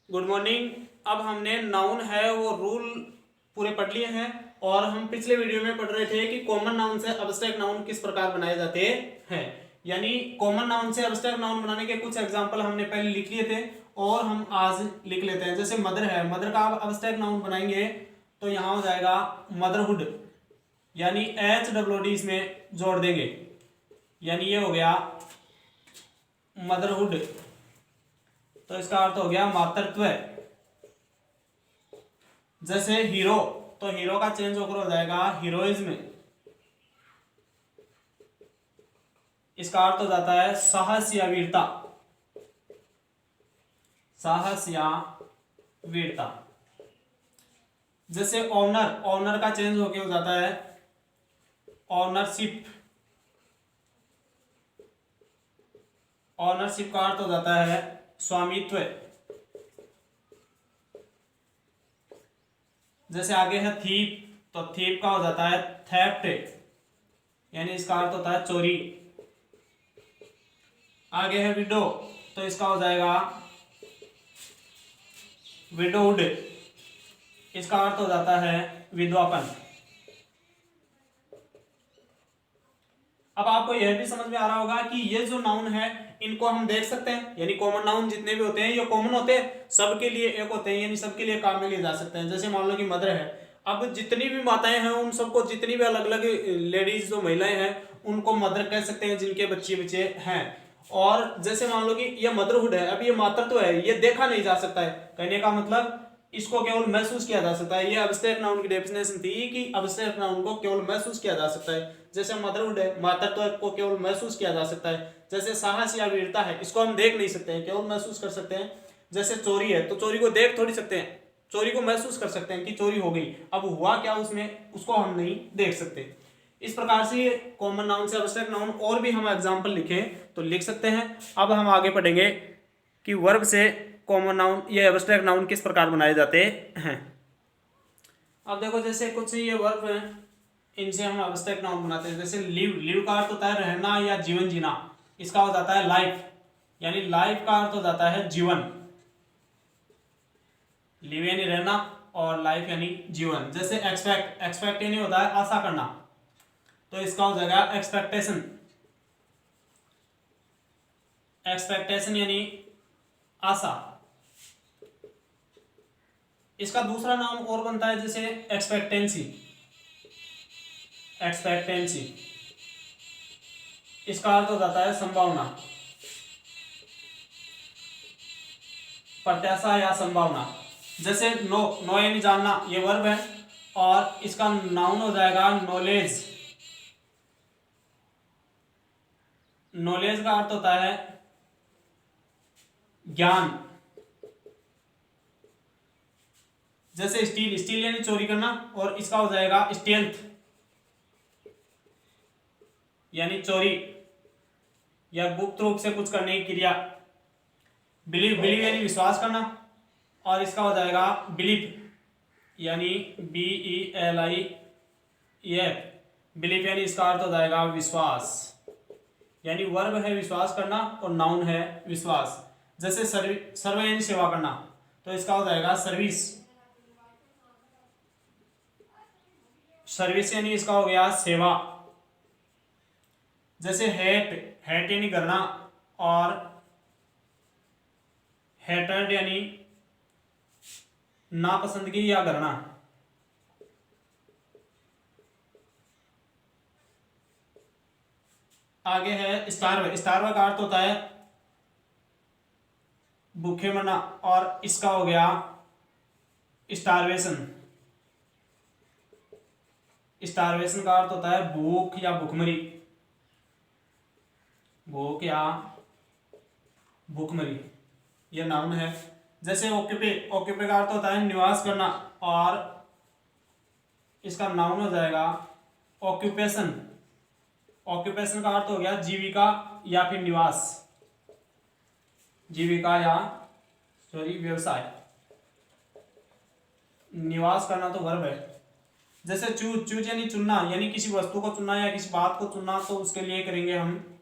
Good morning. अब हमने noun है वो रूल पूरे पढ़ लिए हैं और हम पिछले वीडियो में पढ़ रहे थे कि कॉमन नाउन से अब्स्ट्रैक्ट नाउन किस प्रकार बनाए जाते हैं। यानी कॉमन नाउन से अब्स्ट्रैक्ट नाउन बनाने के कुछ एग्जांपल हमने पहले लिख लिए थे और हम आज लिख लेते हैं। जैसे मदर है, मदर का आप अब्स्ट्रैक्ट नाउन बनाएंगे तो यहाँ हो जाएगा मदरहुड, यानी HWD इसमें जोड़ देंगे, यानी ये हो गया मदरहुड। तो इसका अर्थ हो गया मातृत्व। जैसे हीरो, तो हीरो का चेंज होकर हो जाएगा हीरोइज्म। इसका अर्थ हो जाता है साहस या वीरता, साहस या वीरता। जैसे ऑनर, ऑनर का चेंज होकर हो जाता है ऑनरशिप, ऑनरशिप का अर्थ हो जाता है स्वामित्व। जैसे आगे है थीप, तो थीप का हो जाता है थेफ्ट, यानी इसका अर्थ होता है चोरी। आगे है विडो, तो इसका हो जाएगा विडोउड, इसका अर्थ हो जाता है विधवापन। अब आपको यह भी समझ में आ रहा होगा कि ये जो नाउन है इनको हम देख सकते हैं, यानी कॉमन नाउन जितने भी होते हैं ये कॉमन होते हैं, सबके लिए एक होते हैं, यानी सबके लिए काम में लिए जा सकते हैं। जैसे मान लो कि मदर है, अब जितनी भी माताएं हैं उन सबको, जितनी भी अलग अलग लेडीज जो महिलाएं हैं उनको मदर कह सकते हैं जिनके बच्चे बच्चे हैं। और जैसे मान लो कि ये मदरहुड है, अब ये मातृत्व है, ये देखा नहीं जा सकता है, कहने का मतलब इसको केवल महसूस किया जा सकता है। ये अब्स्ट्रैक्ट नाउन की डेफिनेशन थी कि अब्स्ट्रैक्ट नाउन को केवल महसूस किया जा सकता है। जैसे मदरहुड है, मातृत्व को केवल महसूस किया जा सकता है। जैसे साहस या वीरता है, इसको हम देख नहीं सकते हैं, केवल महसूस कर सकते हैं। जैसे चोरी है, तो चोरी को देख थोड़ी सकते हैं, चोरी को महसूस कर सकते हैं कि चोरी हो गई, अब हुआ क्या उसमें उसको हम नहीं देख सकते। इस प्रकार से कॉमन नाउन से अब्स्ट्रैक्ट नाउन और भी हम एग्जाम्पल लिखें तो लिख सकते हैं। अब हम आगे पढ़ेंगे कि वर्ब से कॉमन नाउन ये एब्स्ट्रैक्ट नाउन किस प्रकार बनाए जाते हैं। अब देखो जैसे कुछ ये वर्ब हैं, इनसे हम एब्स्ट्रैक्ट नाउन बनाते हैं। जैसे लिव, लिव का अर्थ होता है रहना या जीवन जीना, इसका हो जाता है लाइफ, यानी लाइफ का अर्थ हो जाता है जीवन। लिव यानी रहना और लाइफ यानी जीवन। जैसे एक्सपेक्ट, एक्सपेक्ट यानी होता है आशा करना, तो इसका हो जाएगा एक्सपेक्टेशन, एक्सपेक्टेशन यानी आशा। इसका दूसरा नाम और बनता है जैसे एक्सपेक्टेंसी, एक्सपेक्टेंसी, इसका अर्थ हो जाता है संभावना, प्रत्याशा या संभावना। जैसे नो, नो यानी जानना, ये वर्ब है और इसका नाउन हो जाएगा नॉलेज। नॉलेज का अर्थ होता है ज्ञान। जैसे स्टील, स्टील यानी चोरी करना और इसका हो जाएगा स्टेल्थ, यानी चोरी या गुप्त रूप से कुछ करने की क्रिया। बिलीव, बिलीव यानी विश्वास करना और इसका हो जाएगा बिलीफ, यानी BELIEF, बिलीफ यानी इसका अर्थ हो जाएगा विश्वास। यानी वर्ब है विश्वास करना और नाउन है विश्वास। जैसे सर्व यानी सेवा करना, तो इसका हो जाएगा सर्विस, सर्विस यानी इसका हो गया सेवा। जैसे हेट, हेट यानी करना और हेटेड यानी नापसंदगी या करना। आगे है स्टार्व, स्टार्व का अर्थ होता है भूखे मरना और इसका हो गया स्टारवेशन, स्टारवेशन का अर्थ होता है भूख या भूखमरी, भूख या भूखमरी, यह नाउन है। जैसे ऑक्यूपे, ऑक्यूपे का अर्थ होता है निवास करना और इसका नाउन हो जाएगा ऑक्यूपेशन, ऑक्यूपेशन का अर्थ हो गया जीविका या फिर निवास, जीविका या व्यवसाय। निवास करना तो वर्ब है। जैसे चूज, चूज यानी चुनना, यानी किसी वस्तु को चुनना या किसी बात को चुनना, तो उसके लिए करेंगे हम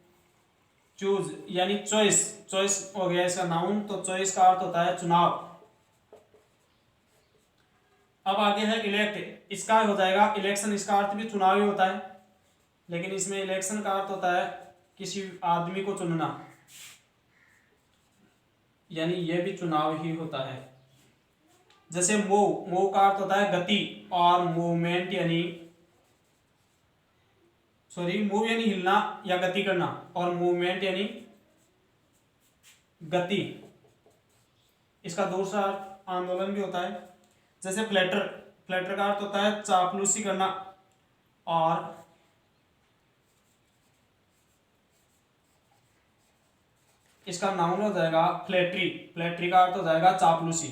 चूज, यानी चॉइस, चॉइस हो गया इसका नाउन। तो चॉइस का अर्थ होता है चुनाव, अब आगे है इलेक्ट, इसका हो जाएगा इलेक्शन, इसका अर्थ भी चुनाव ही होता है, लेकिन इसमें इलेक्शन का अर्थ होता है किसी आदमी को चुनना, यानी यह भी चुनाव ही होता है। जैसे मूव का अर्थ होता है गति, और मूवमेंट यानी मूव यानी हिलना या गति करना, और मूवमेंट यानी गति, इसका दूसरा अर्थ आंदोलन भी होता है। जैसे फ्लैटर का अर्थ होता है चापलूसी करना, और इसका नाउन हो जाएगा फ्लैटरी का अर्थ हो जाएगा चापलूसी,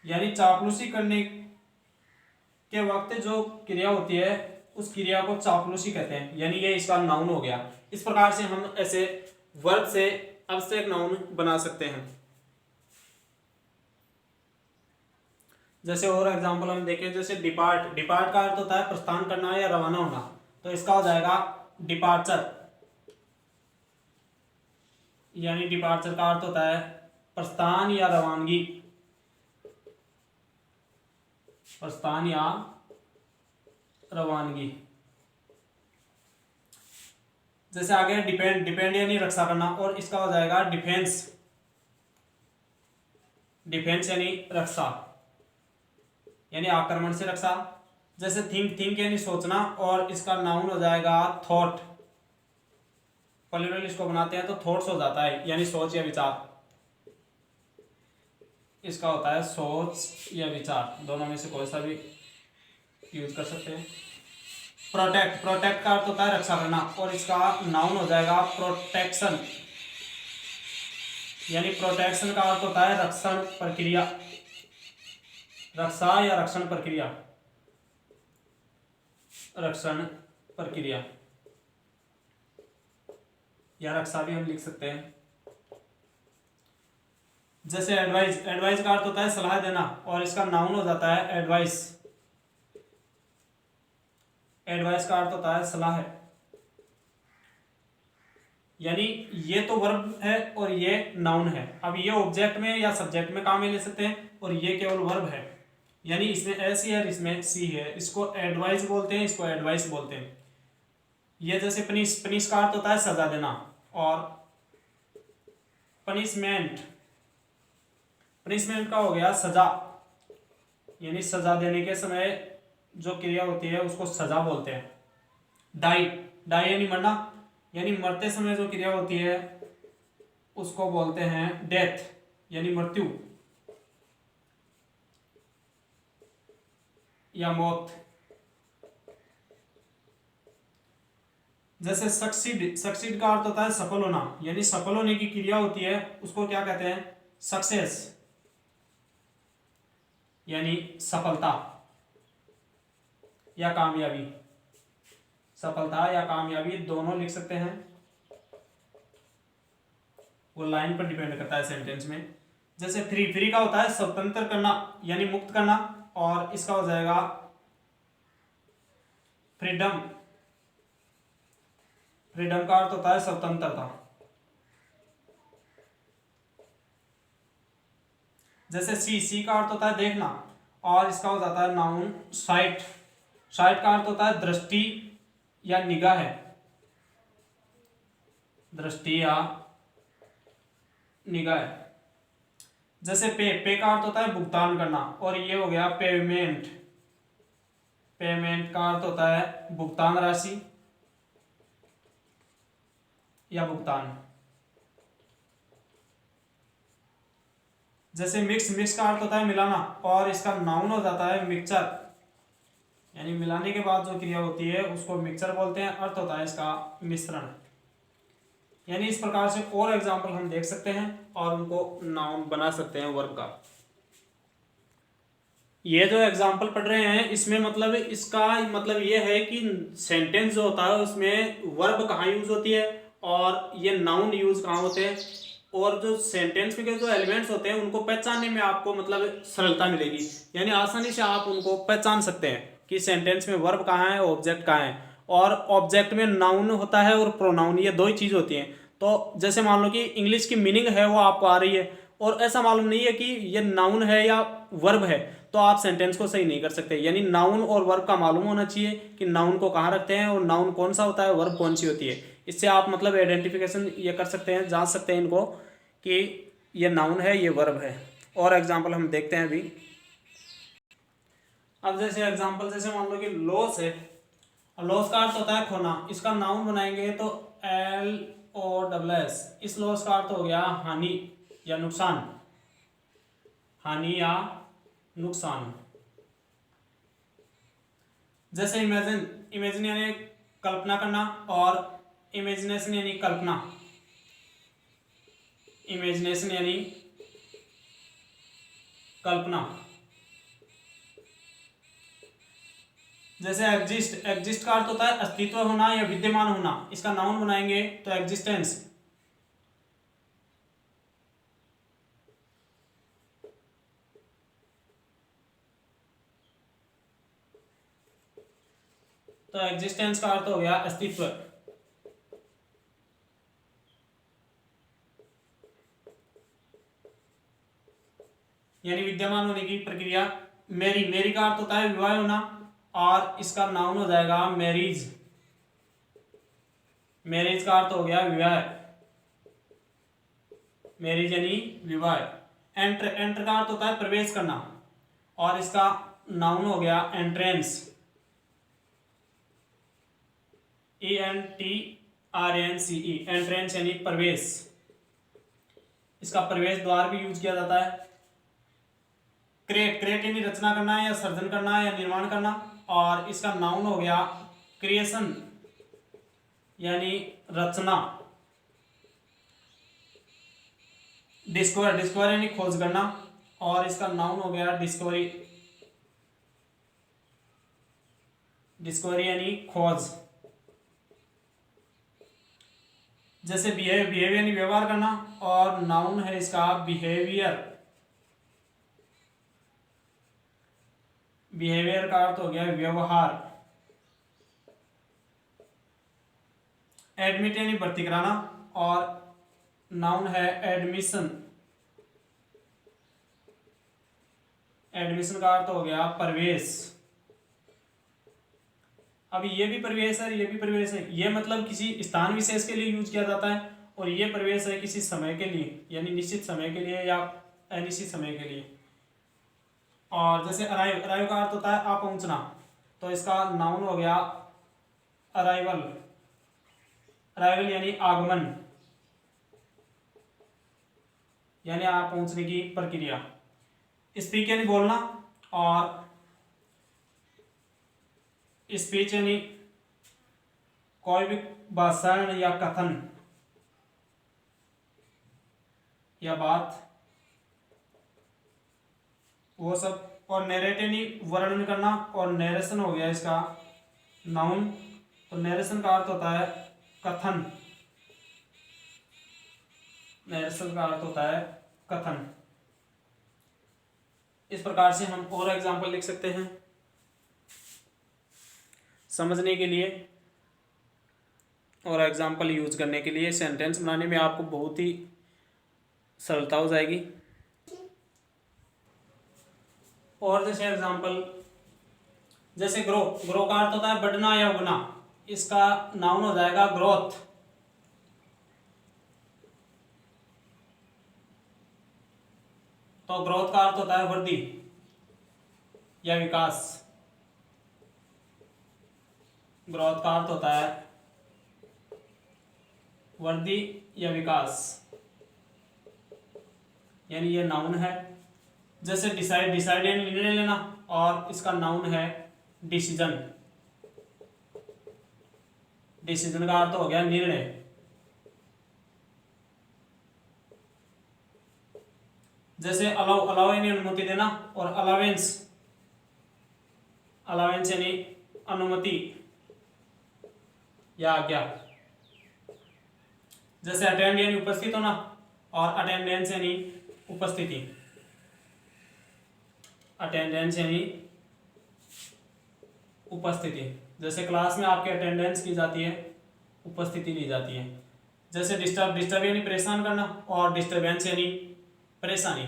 यानी चापलूसी करने के वक्त जो क्रिया होती है उस क्रिया को चापलूसी कहते हैं, यानी ये इसका नाउन हो गया। इस प्रकार से हम ऐसे वर्ब से अब्स्ट्रैक्ट नाउन बना सकते हैं। जैसे और एग्जांपल हम देखें, जैसे डिपार्ट का अर्थ होता है प्रस्थान करना या रवाना होना, तो इसका हो जाएगा डिपार्चर, यानी डिपार्चर का अर्थ होता है प्रस्थान या रवानगी, प्रस्थान या रवानगी। जैसे आगे डिपेंड यानी रक्षा करना, और इसका हो जाएगा डिफेंस यानी रक्षा, यानी आक्रमण से रक्षा। जैसे थिंक यानी सोचना, और इसका नाउन हो जाएगा थॉट, प्लूरल इसको बनाते हैं तो थॉट्स हो जाता है, यानी सोच या विचार, इसका होता है सोच या विचार, दोनों में से कोई सा भी यूज कर सकते हैं। प्रोटेक्ट का अर्थ होता है रक्षा करना, और इसका नाउन हो जाएगा प्रोटेक्शन, यानी प्रोटेक्शन का अर्थ होता है रक्षण प्रक्रिया, रक्षा या रक्षण प्रक्रिया, या रक्षा भी हम लिख सकते हैं। जैसे एडवाइस का अर्थ होता है सलाह देना, और इसका नाउन हो जाता है एडवाइस का अर्थ होता है सलाह, यानी ये तो वर्ब है और ये नाउन है। अब ये ऑब्जेक्ट में या सब्जेक्ट में काम में ले सकते हैं, और ये केवल वर्ब है, यानी इसमें एस है और इसमें सी है, इसको एडवाइस बोलते हैं, इसको एडवाइस बोलते हैं। ये जैसे पनिश का अर्थ होता है सजा देना, और पनिशमेंट का हो गया सजा, यानी सजा देने के समय जो क्रिया होती है उसको सजा बोलते हैं। डाई यानी मरना, यानी मरते समय जो क्रिया होती है उसको बोलते हैं डेथ, यानी मृत्यु या मौत। जैसे सक्सीड का अर्थ होता है सफल होना, यानी सफल होने की क्रिया होती है उसको क्या कहते हैं सक्सेस, यानी सफलता या कामयाबी, सफलता या कामयाबी दोनों लिख सकते हैं, वो लाइन पर डिपेंड करता है सेंटेंस में। जैसे फ्री का होता है स्वतंत्र करना, यानी मुक्त करना, और इसका हो जाएगा फ्रीडम का अर्थ होता है स्वतंत्रता। जैसे सी का अर्थ होता है देखना, और इसका हो जाता है नाउन साइट का अर्थ होता है दृष्टि या निगाह, दृष्टि या निगाह। जैसे पे का अर्थ होता है भुगतान करना, और ये हो गया पेमेंट का अर्थ होता है भुगतान राशि या भुगतान। जैसे मिक्स का अर्थ होता है मिलाना, और इसका नाउन हो जाता है मिक्सचर, यानी मिलाने के बाद जो क्रिया होती है उसको मिक्सचर बोलते हैं, अर्थ होता है इसका मिश्रण। यानी इस प्रकार से और एग्जाम्पल हम देख सकते हैं और उनको नाउन बना सकते हैं वर्ब का। ये जो एग्जाम्पल पढ़ रहे हैं इसमें मतलब इसका मतलब ये है कि सेंटेंस जो होता है उसमें वर्ब कहाँ यूज होती है और ये नाउन यूज कहाँ होते हैं, और जो सेंटेंस में के जो एलिमेंट्स होते हैं उनको पहचानने में आपको मतलब सरलता मिलेगी, यानी आसानी से आप उनको पहचान सकते हैं कि सेंटेंस में वर्ब कहाँ है ऑब्जेक्ट कहाँ है। और ऑब्जेक्ट में नाउन होता है और प्रोनाउन, ये दो ही चीज़ होती हैं। तो जैसे मान लो कि इंग्लिश की मीनिंग है वो आपको आ रही है और ऐसा मालूम नहीं है कि ये नाउन है या वर्ब है, तो आप सेंटेंस को सही नहीं कर सकते। यानी नाउन और वर्ब का मालूम होना चाहिए कि नाउन को कहाँ रखते हैं और नाउन कौन सा होता है, वर्ब कौन सी होती है। इससे आप मतलब आइडेंटिफिकेशन ये कर सकते हैं, जांच सकते हैं इनको कि ये नाउन है, ये वर्ब है। और एग्जाम्पल हम देखते हैं अभी। अब जैसे एग्जाम्पल, जैसे मान लो कि लॉस है, लॉस का अर्थ होता है खोना। इसका नाउन बनाएंगे तो LOSS। इस लॉस का अर्थ हो गया हानि या नुकसान, हानि या नुकसान। जैसे इमेजिन, इमेजिन यानी कल्पना करना, और इमेजिनेशन यानी कल्पना, इमेजिनेशन यानी कल्पना। जैसे एग्जिस्ट, एग्जिस्ट का अर्थ होता है अस्तित्व होना या विद्यमान होना। इसका नाउन बनाएंगे तो एग्जिस्टेंस। तो एग्जिस्टेंस का अर्थ हो गया अस्तित्व। यानी विद्यमान होने की प्रक्रिया। मेरी, मेरी का अर्थ होता है विवाह होना, और इसका नाउन हो जाएगा मैरिज। मैरिज का अर्थ हो गया विवाह, मैरिज यानी विवाह। एंटर, एंटर का अर्थ होता है प्रवेश करना, और इसका नाउन हो गया एंट्रेंस, ENTRANCE, एंट्रेंस यानी प्रवेश। इसका प्रवेश द्वार भी यूज किया जाता है। क्रिएट, क्रिएट यानी रचना करना या सर्जन करना या निर्माण करना, और इसका नाउन हो गया क्रिएशन यानी रचना। डिस्कवर, डिस्कवर यानी खोज करना, और इसका नाउन हो गया डिस्कवरी, डिस्कवरी यानी खोज। जैसे बिहेव, बिहेव यानी व्यवहार करना, और नाउन है इसका बिहेवियर। बिहेवियर का अर्थ हो गया व्यवहार। एडमिट यानी भर्ती कराना, और नाउन है एडमिशन। एडमिशन का अर्थ हो गया प्रवेश। अब ये भी प्रवेश है, ये भी प्रवेश है। ये मतलब किसी स्थान विशेष के लिए यूज किया जाता है, और ये प्रवेश है किसी समय के लिए, यानी निश्चित समय के लिए या अनिश्चित समय के लिए। और जैसे अराइव, अराइव का अर्थ होता है आ पहुंचना, तो इसका नाउन हो गया अराइवल। अराइवल यानी आगमन, यानी आ पहुंचने की प्रक्रिया। स्पीक यानी बोलना, और स्पीच यानी कोई भी भाषण या कथन या बात, वो सब। और नरेट यानी वर्णन करना, और नरेशन हो गया इसका नाउन। तो नरेशन का अर्थ होता है कथन, नरेशन का अर्थ होता है कथन। इस प्रकार से हम और एग्जाम्पल लिख सकते हैं समझने के लिए, और एग्जाम्पल यूज करने के लिए सेंटेंस बनाने में आपको बहुत ही सरलता हो जाएगी। और जैसे एग्जाम्पल, जैसे ग्रो, ग्रो का अर्थ होता है बढ़ना या उगना। इसका नाउन हो जाएगा ग्रोथ। तो ग्रोथ का अर्थ होता है वृद्धि या विकास। ग्रोथ का अर्थ होता है वृद्धि या विकास, यानी ये नाउन है। जैसे डिसाइड, डिसाइड यानी निर्णय लेना, और इसका नाउन है डिसीजन। डिसीजन का अर्थ हो गया निर्णय। जैसे अलाउ, अलाउ यानी अनुमति देना, और अलावेंस, अलावेंस यानी अनुमति या आज्ञा। जैसे अटेंड यानी उपस्थित होना, और अटेंडेंस यानी उपस्थिति। अटेंडेंस यानी उपस्थिति। जैसे क्लास में आपके अटेंडेंस की जाती है, उपस्थिति ली जाती है। जैसे डिस्टर्ब, डिस्टर्ब यानी परेशान करना, और डिस्टर्बेंस यानी परेशानी,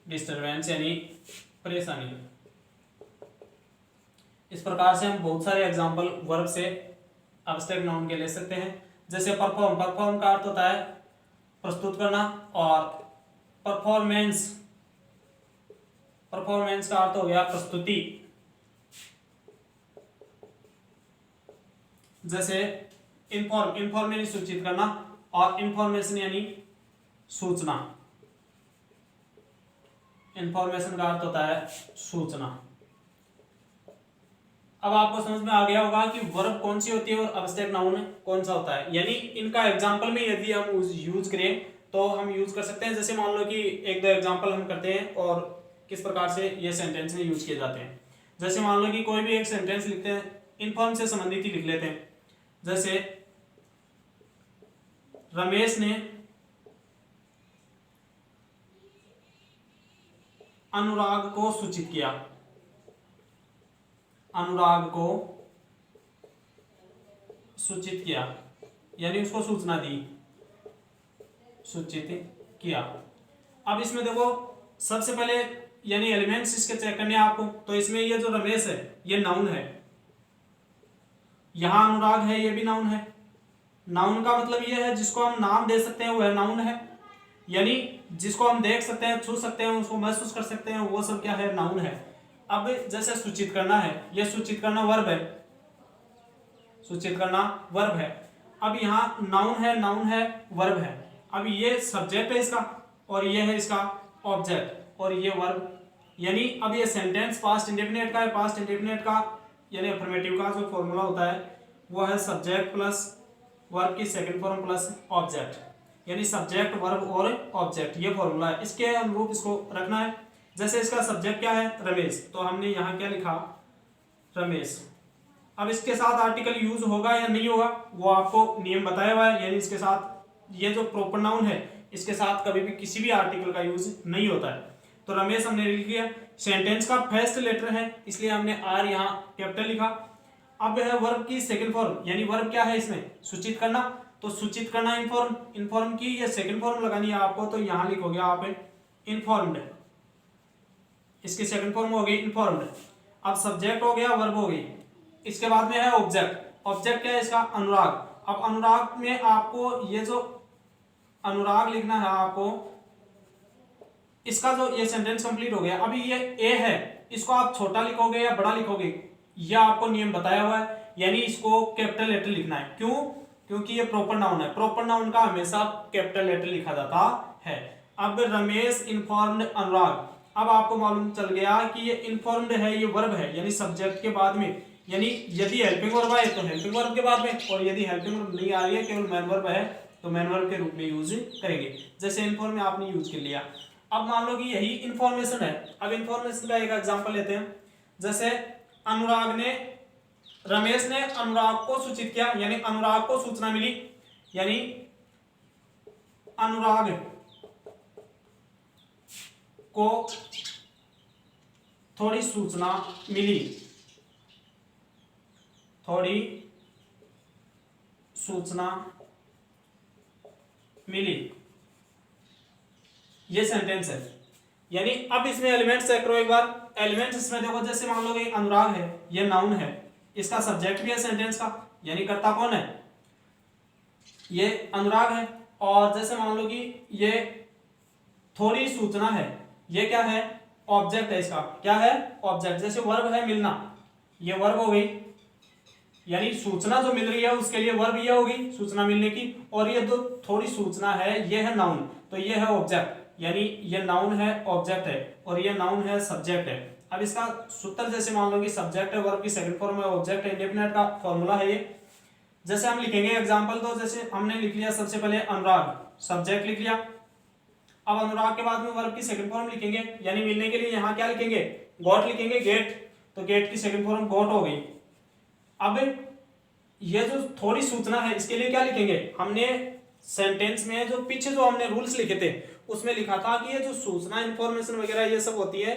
डिस्टरबेंस यानी परेशानी। इस प्रकार से हम बहुत सारे एग्जाम्पल वर्ब से एब्स्ट्रैक्ट नाउन के ले सकते हैं। जैसे परफॉर्म, परफॉर्म का अर्थ होता है प्रस्तुत करना, और परफॉर्मेंस, परफॉर्मेंस का अर्थ हो गया प्रस्तुति। जैसे इन्फॉर्म, इन्फॉर्म यानी सूचित करना, और इंफॉर्मेशन यानी सूचना। इंफॉर्मेशन का अर्थ होता है सूचना। अब आपको समझ में आ गया होगा कि वर्ब कौन सी होती है और एब्स्ट्रैक्ट नाउन कौन सा होता है। यानी इनका एग्जांपल में यदि हम यूज करें तो हम यूज कर सकते हैं। जैसे मान लो कि एक दो एग्जांपल हम करते हैं और किस प्रकार से ये सेंटेंस में यूज किए जाते हैं। जैसे मान लो कि कोई भी एक सेंटेंस लिखते हैं, इन्फॉर्म से संबंधित ही लिख लेते हैं। जैसे रमेश ने अनुराग को सूचित किया, अनुराग को सूचित किया यानी उसको सूचना दी, सूचित किया। अब इसमें देखो सबसे पहले यानी एलिमेंट्स इसके चेक करने हैं आपको। तो इसमें ये जो रमेश है ये नाउन है, यहां अनुराग है ये भी नाउन है। नाउन का मतलब ये है जिसको हम नाम दे सकते हैं वह नाउन है, यानी जिसको हम देख सकते हैं, छू सकते हैं, उसको महसूस कर सकते हैं, वो सब क्या है, नाउन है। अब जैसे सूचित करना है, यह सूचित करना वर्ब है, सूचित करना वर्ब है। अब यहाँ नाउन है, नाउन है, वर्ब है। अब ये सब्जेक्ट है इसका और ये है इसका ऑब्जेक्ट और ये वर्ब। यानी अब ये सेंटेंस पास्ट इंडेफिनिट का है। पास्ट इंडेफिनिट का यानी अफर्मेटिव का जो फॉर्मूला होता है वो है सब्जेक्ट प्लस वर्ब की सेकंड फॉर्म प्लस ऑब्जेक्ट, यानी सब्जेक्ट वर्ब और ऑब्जेक्ट, ये फॉर्मूला है। इसके अनुरूप इसको रखना है। जैसे इसका सब्जेक्ट क्या है, रमेश, तो हमने यहाँ क्या लिखा, रमेश। अब इसके साथ आर्टिकल यूज होगा या नहीं होगा वो आपको नियम बताया हुआ है। यानी इसके साथ ये जो प्रॉपर नाउन है इसके साथ कभी भी किसी भी आर्टिकल का यूज नहीं होता है। तो रमेश हमने लिख लिया, सेंटेंस का फर्स्ट लेटर है इसलिए हमने आर यहाँ कैपिटल लिखा। अब है वर्ब की सेकंड फॉर्म, यानी वर्ब क्या है इसमें, सूचित करना। तो सूचित करना इन्फॉर्म, इन्फॉर्म की ये सेकंड फॉर्म लगानी है आपको, तो यहां लिखोगे आप इन्फॉर्म्ड, इसकी सेकंड फॉर्म हो गई इन्फॉर्म्ड। अब सब्जेक्ट हो गया, वर्ब हो गई। इसके बाद में है ऑब्जेक्ट। ऑब्जेक्ट क्या है इसका, अनुराग। अब अनुराग में आपको ये जो अनुराग लिखना है आपको, इसका जो ये सेंटेंस कंप्लीट हो गया। अभी ये ए है, इसको आप छोटा लिखोगे या बड़ा लिखोगे यह आपको नियम बताया हुआ है, यानी इसको कैपिटल लेटर लिखना है। क्यों, क्योंकि ये प्रॉपर नाउन है। प्रॉपर नाउन का हमेशा कैपिटल लेटर लिखा जाता है। अब रमेश इन्फॉर्म्ड अनुराग। अब आपको मालूम चल गया कि ये इन्फॉर्म्ड है, ये वर्ब है, यानी सब्जेक्ट के बाद में, यानी यदि हेल्पिंग वर्ब आए तो हेल्पिंग वर्ब के बाद में, और यदि हेल्पिंग वर्ब नहीं आ रही है केवल मैन वर्ब है तो मैन वर्ब के रूप में यूज करेंगे। जैसे इन्फॉर्म में आपने यूज कर लिया। अब मान लो कि यही इंफॉर्मेशन है। अब इंफॉर्मेशन का एक एग्जांपल लेते हैं। जैसे अनुराग ने, रमेश ने अनुराग को सूचित किया, यानी अनुराग को सूचना मिली, यानी अनुराग को थोड़ी सूचना मिली, थोड़ी सूचना मिली, ये सेंटेंस है। यानी अब इसमें एलिमेंट्स चेक करो एक बार। एलिमेंट्स इसमें देखो, जैसे मान लो कि अनुराग है, ये नाउन है, इसका सब्जेक्ट भी है सेंटेंस का, यानी कर्ता कौन है, ये अनुराग है। और जैसे मान लो कि ये थोड़ी सूचना है, ये क्या है, ऑब्जेक्ट है, इसका क्या है, ऑब्जेक्ट। जैसे वर्ब है मिलना, ये वर्ब हो गई, यानी सूचना जो मिल रही है उसके लिए वर्ब ये होगी सूचना मिलने की। और ये जो थोड़ी सूचना है ये है नाउन, तो ये है ऑब्जेक्ट, यानी ये नाउन है, ऑब्जेक्ट है, और ये नाउन है, सब्जेक्ट है। अब इसका सूत्र जैसे मान लो कि सब्जेक्ट है, वर्ब की सेकंड फॉर्म है, ऑब्जेक्ट है, इंडेफिनिट का फॉर्मूला है ये। जैसे हम लिखेंगे एग्जांपल, तो जैसे हमने लिख लिया सबसे पहले अनुराग, सब्जेक्ट लिख लिया। अब अनुराग के बाद में वर्ब की सेकंड फॉर्म लिखेंगे, यानी मिलने के लिए यहाँ क्या लिखेंगे, गॉट लिखेंगे, गेट, तो गेट की सेकंड फॉर्म गॉट हो गई। अब ये जो थोड़ी सूचना है इसके लिए क्या लिखेंगे, हमने सेंटेंस में जो पीछे जो हमने रूल्स लिखे थे उसमें लिखा था कि ये जो सूचना इंफॉर्मेशन वगैरह ये सब होती है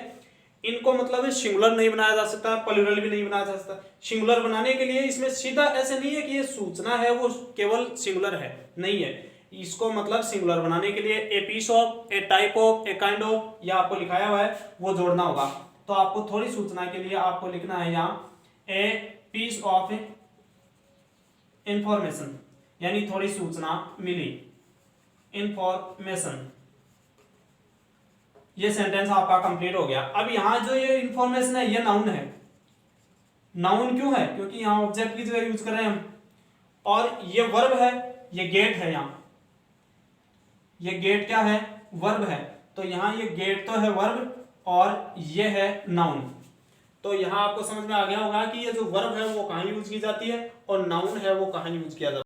इनको मतलब सिंगुलर नहीं बनाया जा सकता, प्लूरल भी नहीं बनाया जा सकता। सिंगुलर बनाने के लिए इसमें सीधा ऐसे नहीं है कि ये सूचना है वो केवल सिंगुलर है, नहीं है। इसको मतलब सिंगुलर बनाने के लिए a piece of, a type of, a kind of, या आपको लिखाया हुआ है वो जोड़ना होगा। तो आपको थोड़ी सूचना के लिए आपको लिखना है यहाँ ए पीस ऑफ इंफॉर्मेशन, यानी थोड़ी सूचना मिली, इंफॉर्मेशन। ये सेंटेंस आपका कंप्लीट हो गया। अब यहां जो ये इंफॉर्मेशन है ये नाउन है। नाउन क्यों है? क्योंकि यहां ऑब्जेक्ट की जगह यूज कर रहे हैं हम। और ये वर्ब है, ये गेट है। यहां ये गेट क्या है? वर्ब है। तो यहां ये गेट तो है वर्ब और ये है नाउन। तो यहां आपको समझ में आ गया होगा कि ये जो वर्ब है वो कहां यूज की जाती है और नाउन है वो कहां यूज किया जाता है।